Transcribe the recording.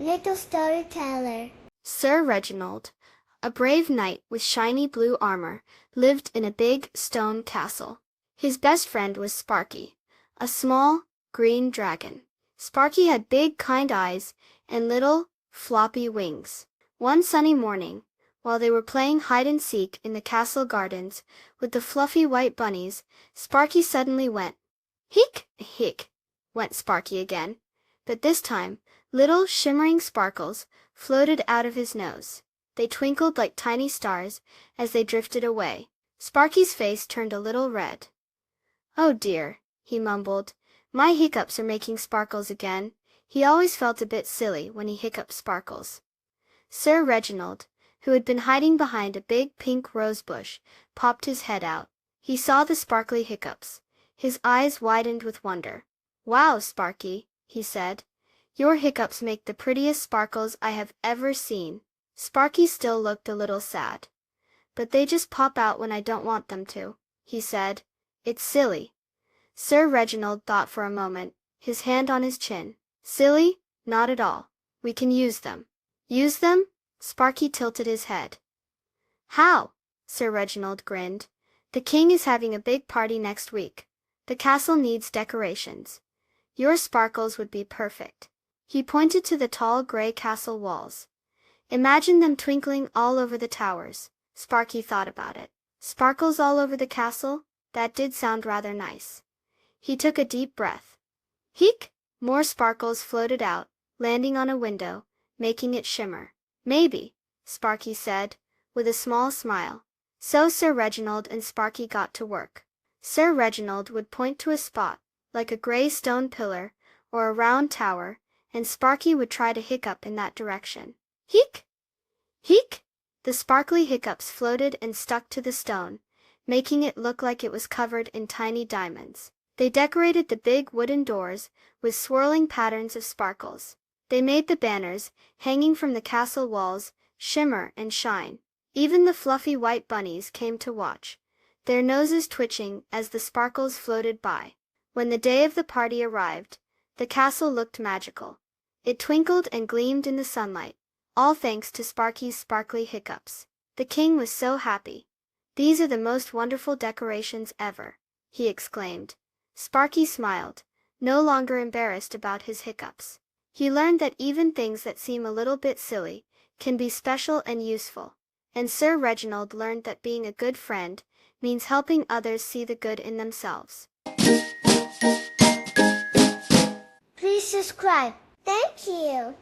Little storyteller. Sir Reginald, a brave knight with shiny blue armor, lived in a big stone castle. His best friend was Sparky, a small, green dragon. Sparky had big, kind eyes and little, floppy wings. One sunny morning, while they were playing hide-and-seek in the castle gardens with the fluffy white bunnies, Sparky suddenly went, "Hic, hic," went Sparky again. But this time, little shimmering sparkles floated out of his nose. They twinkled like tiny stars as they drifted away. Sparky's face turned a little red. "Oh dear," he mumbled, "my hiccups are making sparkles again." He always felt a bit silly when he hiccuped sparkles. Sir Reginald, who had been hiding behind a big pink rose bush, popped his head out. He saw the sparkly hiccups. His eyes widened with wonder. "Wow, Sparky," he said. "Your hiccups make the prettiest sparkles I have ever seen." Sparky still looked a little sad. "But they just pop out when I don't want them to," he said. "It's silly." Sir Reginald thought for a moment, his hand on his chin. "Silly? Not at all. We can use them." "Use them?" Sparky tilted his head. "How?" Sir Reginald grinned. "The king is having a big party next week. The castle needs decorations. Your sparkles would be perfect." He pointed to the tall gray castle walls. "Imagine them twinkling all over the towers." Sparky thought about it. Sparkles all over the castle? That did sound rather nice. He took a deep breath. Heek! More sparkles floated out, landing on a window, making it shimmer. "Maybe," Sparky said, with a small smile. So Sir Reginald and Sparky got to work. Sir Reginald would point to a spot, like a gray stone pillar, or a round tower, and Sparky would try to hiccup in that direction. Heek! Heek! The sparkly hiccups floated and stuck to the stone, making it look like it was covered in tiny diamonds. They decorated the big wooden doors with swirling patterns of sparkles. They made the banners, hanging from the castle walls, shimmer and shine. Even the fluffy white bunnies came to watch, their noses twitching as the sparkles floated by. When the day of the party arrived, the castle looked magical. It twinkled and gleamed in the sunlight, all thanks to Sparky's sparkly hiccups. The king was so happy. "These are the most wonderful decorations ever," he exclaimed. Sparky smiled, no longer embarrassed about his hiccups. He learned that even things that seem a little bit silly can be special and useful. And Sir Reginald learned that being a good friend means helping others see the good in themselves. Please subscribe. Thank you.